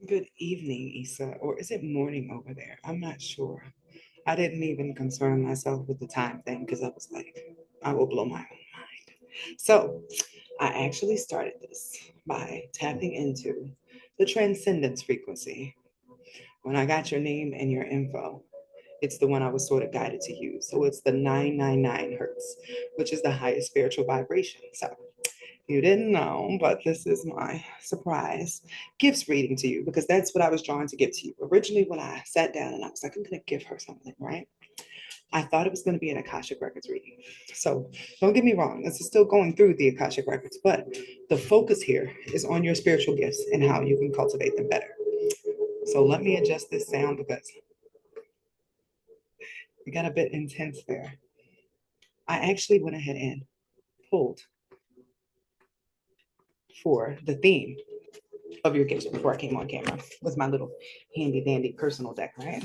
Good evening, Issa, or is it morning over there? I'm not sure. I didn't even concern myself with the time thing because I was like, I will blow my own mind. So I actually started this by tapping into the transcendence frequency. When I got your name and your info, it's the one I was sort of guided to use. So it's the 999 hertz, which is the highest spiritual vibration. So you didn't know, but this is my surprise gifts reading to you because that's what I was drawn to give to you. Originally, when I sat down and I was like, I'm going to give her something, right? I thought it was going to be an Akashic Records reading. So don't get me wrong, this is still going through the Akashic Records, but the focus here is on your spiritual gifts and how you can cultivate them better. So let me adjust this sound because it got a bit intense there. I actually went ahead and pulled for the theme of your gifts before I came on camera with my little handy dandy personal deck, right?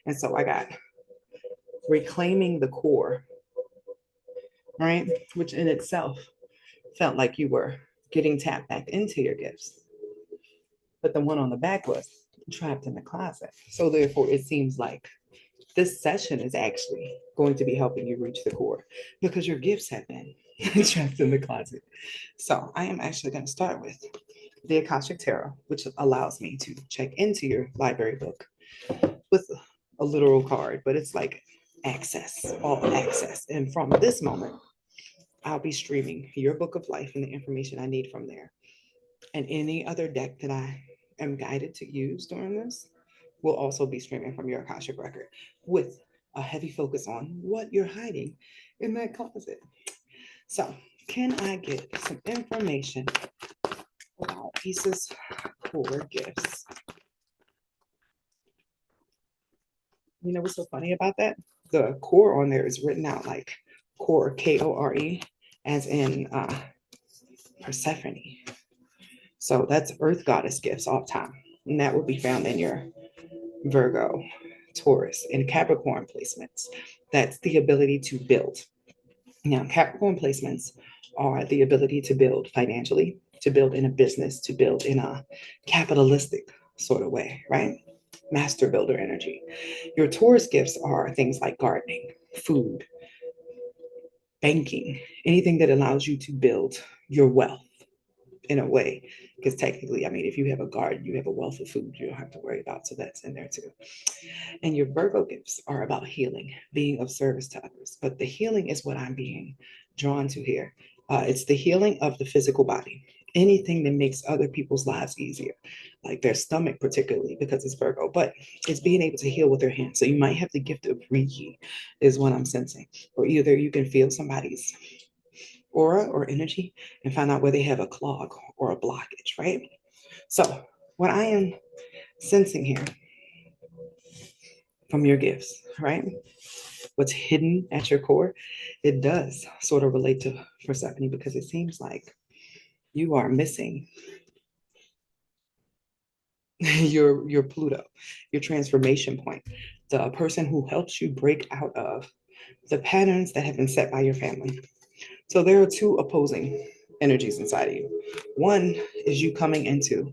And so I got reclaiming the core, right? Which in itself felt like you were getting tapped back into your gifts. But the one on the back was trapped in the closet. So therefore, it seems like this session is actually going to be helping you reach the core because your gifts have been trapped in the closet. So I am actually going to start with the Akashic Tarot, which allows me to check into your library book with a literal card, but it's like access, all access. And from this moment, I'll be streaming your book of life and the information I need from there. And any other deck that I am guided to use during this will also be streaming from your Akashic record with a heavy focus on what you're hiding in that closet. So, can I get some information about Issa's core gifts? You know what's so funny about that? The core on there is written out like core, Kore, as in Persephone. So that's Earth Goddess gifts off time. And that will be found in your Virgo, Taurus, and Capricorn placements. That's the ability to build. Now, Capricorn placements are the ability to build financially, to build in a business, to build in a capitalistic sort of way, right? Master builder energy. Your Taurus gifts are things like gardening, food, banking, anything that allows you to build your wealth in a way. Because technically, I mean, if you have a garden, you have a wealth of food you don't have to worry about. So that's in there too. And your Virgo gifts are about healing, being of service to others. But the healing is what I'm being drawn to here. It's the healing of the physical body. Anything that makes other people's lives easier, like their stomach, particularly because it's Virgo, but it's being able to heal with their hands. So you might have the gift of Reiki, is what I'm sensing, or either you can feel somebody's aura or energy and find out where they have a clog or a blockage, right? So, what I am sensing here from your gifts, right? What's hidden at your core, it does sort of relate to Persephone because it seems like you are missing your Pluto, your transformation point, the person who helps you break out of the patterns that have been set by your family. So there are two opposing energies inside of you. One is you coming into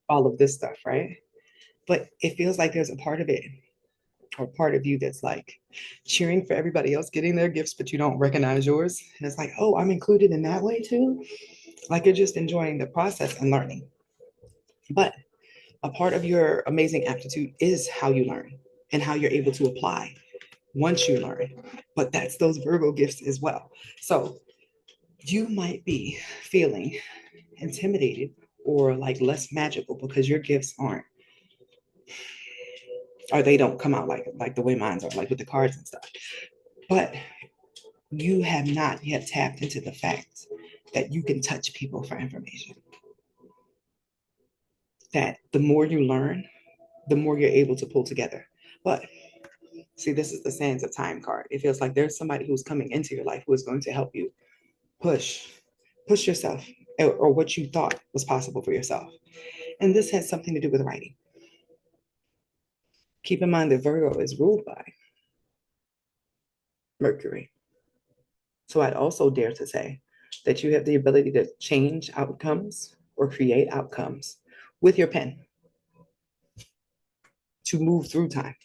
all of this stuff, right? But it feels like there's a part of it or part of you that's like cheering for everybody else getting their gifts, but you don't recognize yours. And it's like, oh, I'm included in that way too. Like you're just enjoying the process and learning. But a part of your amazing aptitude is how you learn and how you're able to apply once you learn. But that's those Virgo gifts as well. So you might be feeling intimidated or like less magical because your gifts aren't or they don't come out like the way mine are, like with the cards and stuff. But you have not yet tapped into the fact that you can touch people for information. That the more you learn, the more you're able to pull together. But see, this is the sands of time card. It feels like there's somebody who's coming into your life who is going to help you push, push yourself or what you thought was possible for yourself. And this has something to do with writing. Keep in mind that Virgo is ruled by Mercury. So I'd also dare to say that you have the ability to change outcomes or create outcomes with your pen to move through time,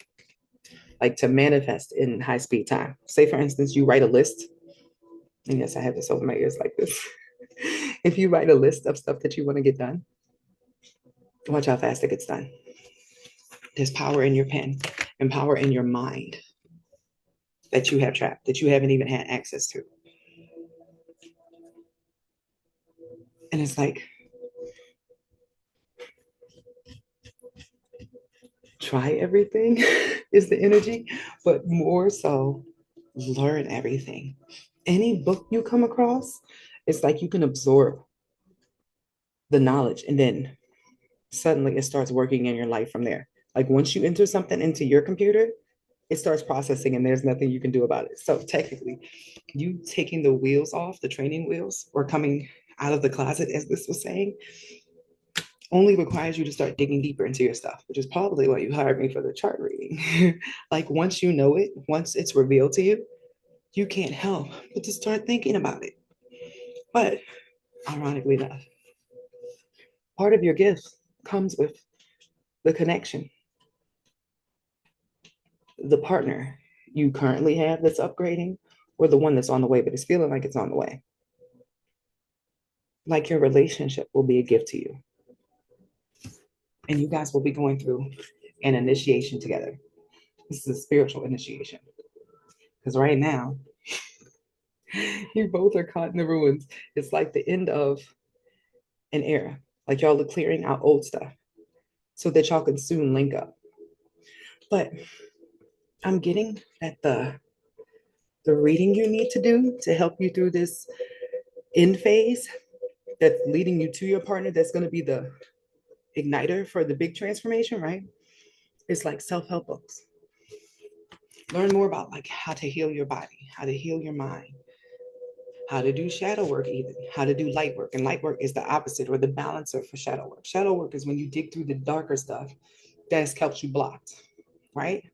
like to manifest in high speed time. Say, for instance, you write a list. And yes, I have this over my ears like this. If you write a list of stuff that you want to get done, watch how fast it gets done. There's power in your pen and power in your mind that you have trapped, that you haven't even had access to. And it's like, try everything is the energy, but more so, learn everything. Any book you come across, it's like you can absorb the knowledge and then suddenly it starts working in your life from there. Like once you enter something into your computer, it starts processing and there's nothing you can do about it. So technically, you taking the wheels off, the training wheels, or coming out of the closet, as this was saying, only requires you to start digging deeper into your stuff, which is probably why you hired me for the chart reading. Like once you know it, once it's revealed to you, you can't help but to start thinking about it. But ironically enough, part of your gift comes with the connection, the partner you currently have that's upgrading, or the one that's on the way, but it's feeling like it's on the way. Like your relationship will be a gift to you. And you guys will be going through an initiation together. This is a spiritual initiation. Because right now, you both are caught in the ruins. It's like the end of an era. Like y'all are clearing out old stuff so that y'all can soon link up. But I'm getting that the reading you need to do to help you through this end phase that's leading you to your partner, that's going to be the igniter for the big transformation, right? It's like self-help books. Learn more about like how to heal your body, how to heal your mind, how to do shadow work, even how to do light work. And light work is the opposite or the balancer for shadow work. Shadow work is when you dig through the darker stuff that has kept you blocked, right?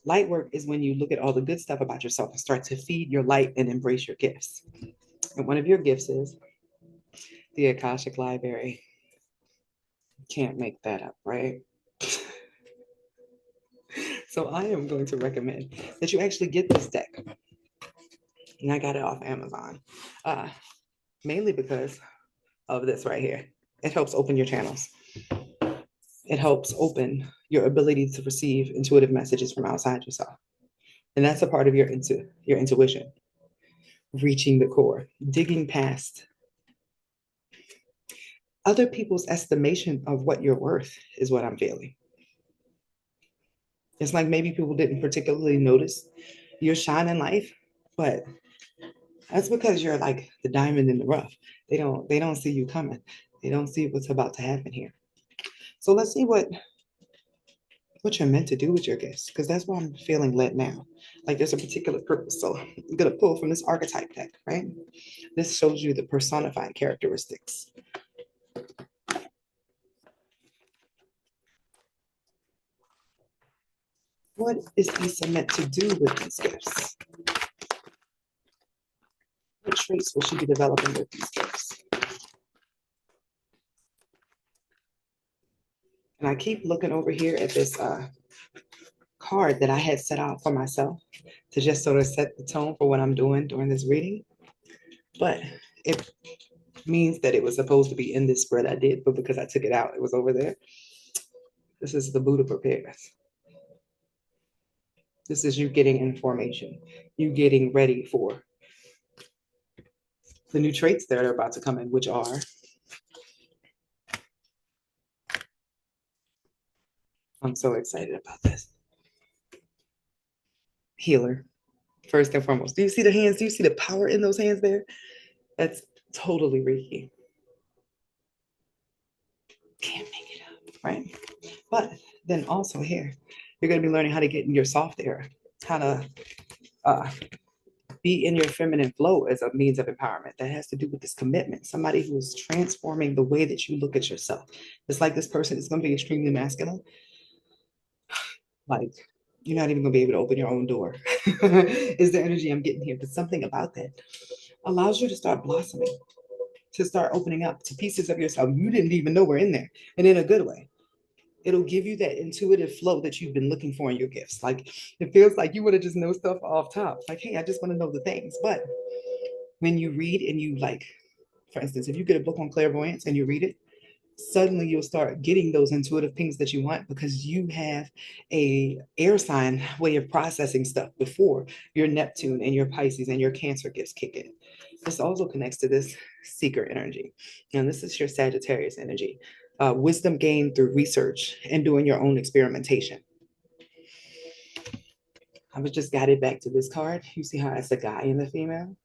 Light work is when you look at all the good stuff about yourself and start to feed your light and embrace your gifts. And one of your gifts is the Akashic Library. Can't make that up, right? So I am going to recommend that you actually get this deck. And I got it off Amazon, mainly because of this right here. It helps open your channels. It helps open your ability to receive intuitive messages from outside yourself. And that's a part of your intuition, reaching the core, digging past other people's estimation of what you're worth is what I'm feeling. It's like maybe people didn't particularly notice your shine in life, but that's because you're like the diamond in the rough. They don't see you coming. They don't see what's about to happen here. So let's see what you're meant to do with your gifts, because that's why I'm feeling led now. Like there's a particular purpose. So I'm gonna pull from this archetype deck, right? This shows you the personified characteristics. What is Yssa meant to do with these gifts? What traits will she be developing with these gifts? And I keep looking over here at this card that I had set out for myself to just sort of set the tone for what I'm doing during this reading. But it means that it was supposed to be in this spread I did, but because I took it out, it was over there. This is the Buddha prepares. This is you getting information, you getting ready for the new traits that are about to come in, which are I'm so excited about this. Healer, first and foremost. Do you see the hands? Do you see the power in those hands there? That's totally Reiki. Can't make it up, right? But then also here, you're going to be learning how to get in your soft air, how to be in your feminine flow as a means of empowerment. That has to do with this commitment. Somebody who's transforming the way that you look at yourself. It's like this person is going to be extremely masculine. Like you're not even going to be able to open your own door. Is the energy I'm getting here? But something about that allows you to start blossoming. to start opening up to pieces of yourself you didn't even know were in there, and in a good way. It'll give you that intuitive flow that you've been looking for in your gifts. Like it feels like you want to just know stuff off top. Like, hey, I just want to know the things. But when you read and you like, for instance, if you get a book on clairvoyance and you read it, suddenly you'll start getting those intuitive things that you want because you have a air sign way of processing stuff before your Neptune and your Pisces and your Cancer gifts kick in. This also connects to this seeker energy. And this is your Sagittarius energy. Wisdom gained through research and doing your own experimentation. I was just guided back to this card. You see how it's a guy and the female?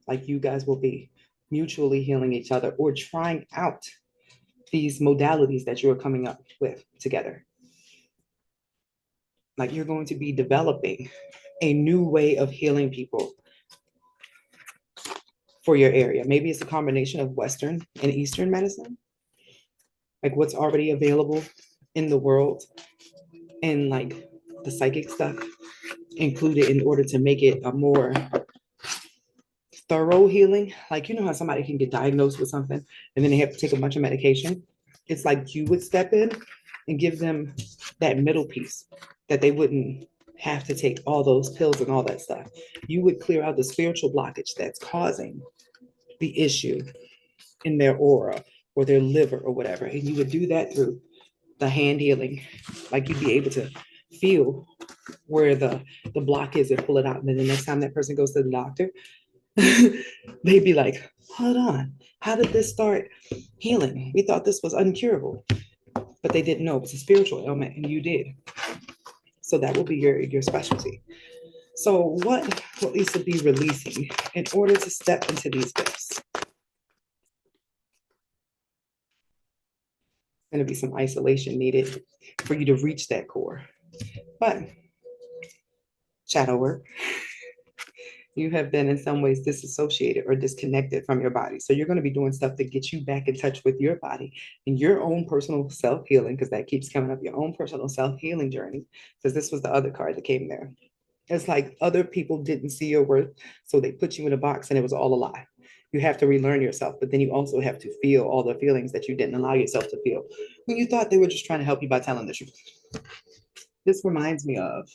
Like you guys will be mutually healing each other or trying out these modalities that you're coming up with together. Like you're going to be developing a new way of healing people for your area. Maybe it's a combination of Western and Eastern medicine, like what's already available in the world and like the psychic stuff included in order to make it a more thorough healing. Like, you know how somebody can get diagnosed with something and then they have to take a bunch of medication? It's like you would step in and give them that middle piece that they wouldn't have to take all those pills and all that stuff. You would clear out the spiritual blockage that's causing the issue in their aura or their liver or whatever. And you would do that through the hand healing. Like you'd be able to feel where the block is and pull it out. And then the next time that person goes to the doctor, they'd be like, hold on, how did this start healing? We thought this was uncurable, but they didn't know it was a spiritual ailment, and you did. So that will be your specialty. So what will Yssa be releasing in order to step into these gifts? Going to be some isolation needed for you to reach that core. But shadow work, you have been in some ways disassociated or disconnected from your body. So you're going to be doing stuff to get you back in touch with your body and your own personal self-healing, because that keeps coming up, your own personal self-healing journey. Because this was the other card that came there. It's like other people didn't see your worth, so they put you in a box and it was all a lie. You have to relearn yourself, but then you also have to feel all the feelings that you didn't allow yourself to feel when you thought they were just trying to help you by telling the truth. This reminds me of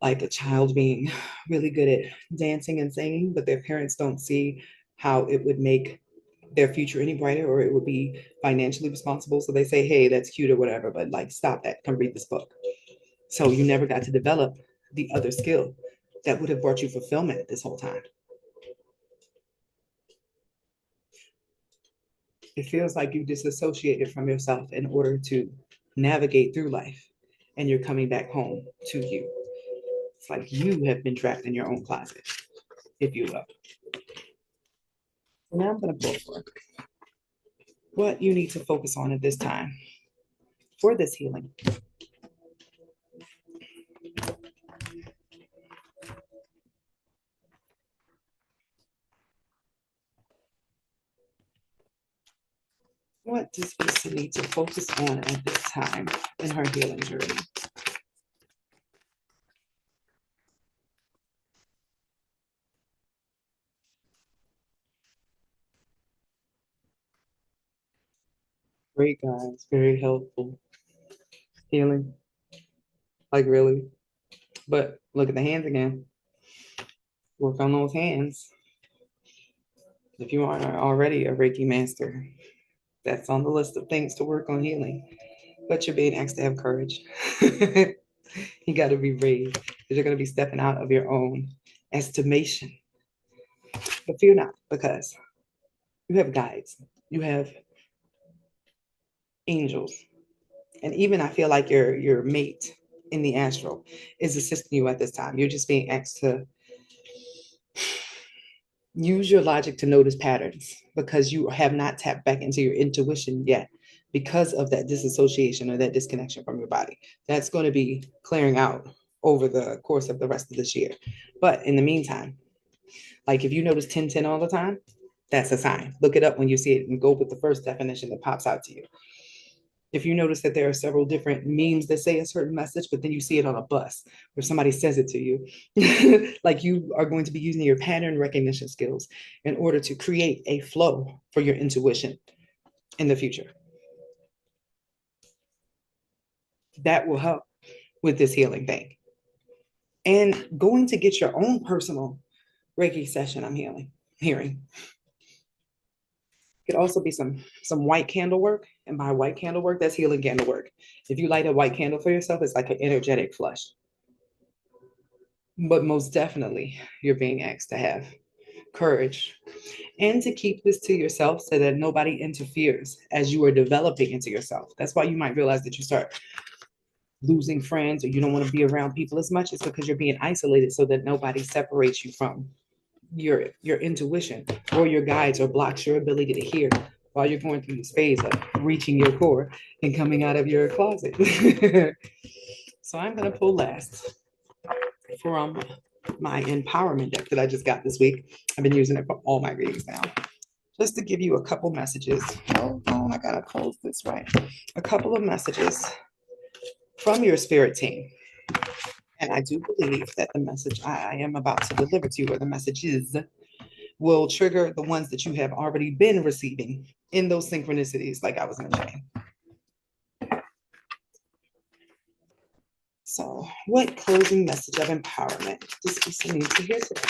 like a child being really good at dancing and singing, but their parents don't see how it would make their future any brighter or it would be financially responsible. So they say, hey, that's cute or whatever, but like, stop that, come read this book. So you never got to develop the other skill that would have brought you fulfillment this whole time. It feels like you disassociated from yourself in order to navigate through life, and you're coming back home to you. It's like you have been trapped in your own closet, if you will. So now I'm going to pull for what you need to focus on at this time for this healing. What does Yssa need to focus on at this time in her healing journey? Great, guys. Very helpful. Healing. Like, really. But look at the hands again. Work on those hands. If you aren't already a Reiki master, that's on the list of things to work on healing. But you're being asked to have courage. You got to be brave because you're going to be stepping out of your own estimation. But fear not, because you have guides, you have angels, and even I feel like your mate in the astral is assisting you at this time. You're just being asked to use your logic to notice patterns because you have not tapped back into your intuition yet because of that disassociation or that disconnection from your body. That's going to be clearing out over the course of the rest of this year. But in the meantime, like if you notice 10-10 all the time, that's a sign. Look it up when you see it and go with the first definition that pops out to you. If you notice that there are several different memes that say a certain message, but then you see it on a bus or somebody says it to you, like you are going to be using your pattern recognition skills in order to create a flow for your intuition in the future. That will help with this healing thing. And going to get your own personal Reiki session, hearing. Could also be some white candle work. And by white candle work, that's healing candle work. If you light a white candle for yourself, it's like an energetic flush. But most definitely, you're being asked to have courage and to keep this to yourself so that nobody interferes as you are developing into yourself. That's why you might realize that you start losing friends or you don't want to be around people as much. It's because you're being isolated so that nobody separates you from your intuition or your guides or blocks your ability to hear while you're going through this phase of reaching your core and coming out of your closet. So I'm going to pull last from my empowerment deck that I just got this week. I've been using it for all my readings now. Just to give you a couple messages. Hold on, I gotta close this right. A couple of messages from your spirit team. And I do believe that the message I am about to deliver to you, or the messages, will trigger the ones that you have already been receiving in those synchronicities, like I was mentioning. So, what closing message of empowerment does Yssa need to hear today?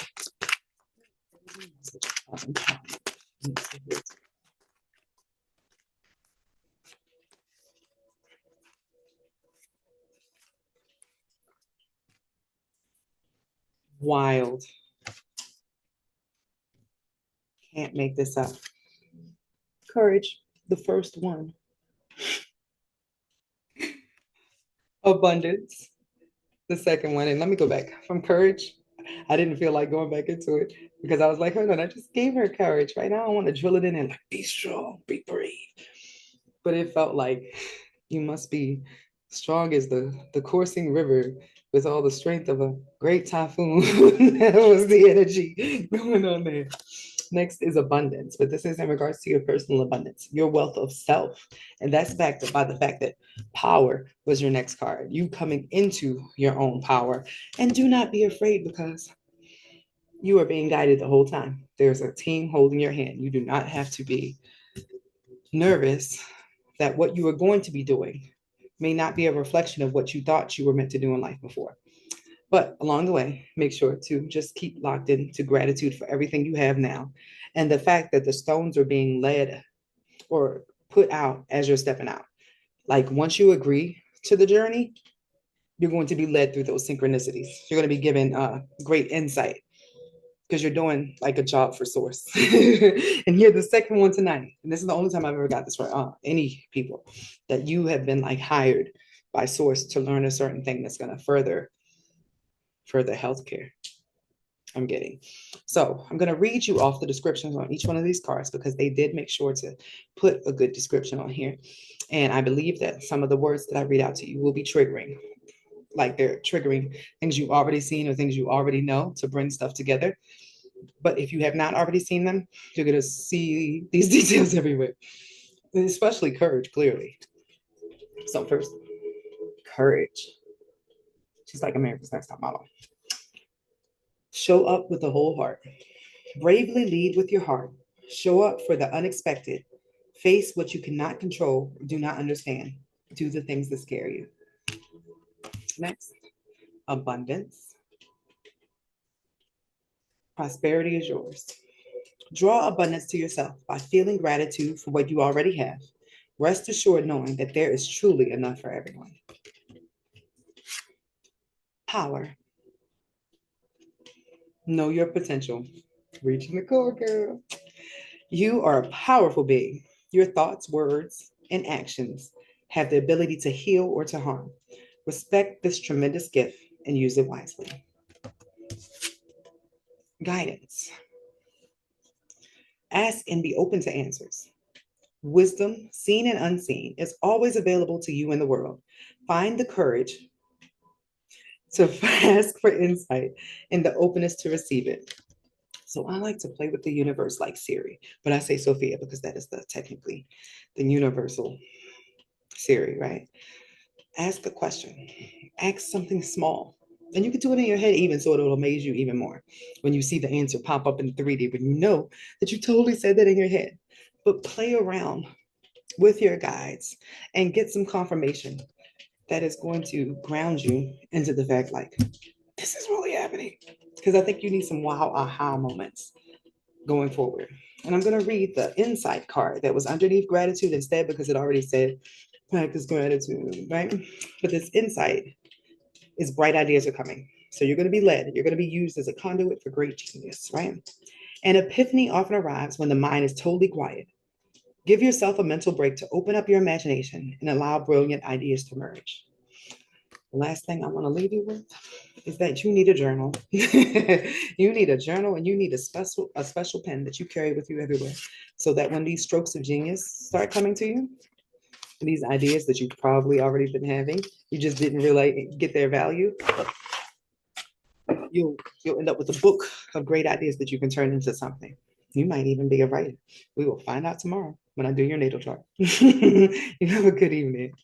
Closing message of empowerment needs to hear today. Wild. Can't make this up. Courage, the first one. Abundance, the second one. And let me go back from courage. I didn't feel like going back into it because I was like, hold on, I just gave her courage. Right now, I want to drill it in and like, be strong, be brave. But it felt like you must be strong as the coursing river with all the strength of a great typhoon. That was the energy going on there. Next is abundance, but this is in regards to your personal abundance, your wealth of self. And that's backed up by the fact that power was your next card. You coming into your own power. And do not be afraid because you are being guided the whole time. There's a team holding your hand. You do not have to be nervous that what you are going to be doing may not be a reflection of what you thought you were meant to do in life before. But along the way, make sure to just keep locked into gratitude for everything you have now. And the fact that the stones are being led or put out as you're stepping out. Like once you agree to the journey, you're going to be led through those synchronicities. You're going to be given great insight because you're doing like a job for source. And here, the second one tonight, and this is the only time I've ever got this for any people, that you have been like hired by source to learn a certain thing that's going to further healthcare. I'm getting. So I'm going to read you off the descriptions on each one of these cards because they did make sure to put a good description on here. And I believe that some of the words that I read out to you will be triggering, like they're triggering things you've already seen or things you already know to bring stuff together. But if you have not already seen them, you're going to see these details everywhere, especially courage, clearly. So first, courage. She's like America's Next Top Model. Show up with the whole heart. Bravely lead with your heart. Show up for the unexpected. Face what you cannot control or do not understand. Do the things that scare you. Next, abundance. Prosperity is yours. Draw abundance to yourself by feeling gratitude for what you already have. Rest assured knowing that there is truly enough for everyone. Power. Know your potential. Reaching the core, girl. You are a powerful being. Your thoughts, words, and actions have the ability to heal or to harm. Respect this tremendous gift and use it wisely. Guidance. Ask and be open to answers. Wisdom, seen and unseen, is always available to you in the world. Find the courage to ask for insight and the openness to receive it. So I like to play with the universe like Siri, but I say Sophia because that is technically the universal Siri, right? Ask a question, ask something small. And you can do it in your head even so it'll amaze you even more when you see the answer pop up in 3D, when you know that you totally said that in your head. But play around with your guides and get some confirmation that is going to ground you into the fact like, this is really happening. Because I think you need some wow aha moments going forward. And I'm going to read the insight card that was underneath gratitude instead because it already said practice gratitude, right? But this insight is bright ideas are coming. So you're going to be led, you're going to be used as a conduit for great genius, right? An epiphany often arrives when the mind is totally quiet. Give yourself a mental break to open up your imagination and allow brilliant ideas to emerge. The last thing I want to leave you with is that you need a journal. You need a journal and you need a special pen that you carry with you everywhere. So that when these strokes of genius start coming to you, these ideas that you've probably already been having, you just didn't really get their value, you'll you'll end up with a book of great ideas that you can turn into something. You might even be a writer. We will find out tomorrow when I do your natal chart. You have a good evening.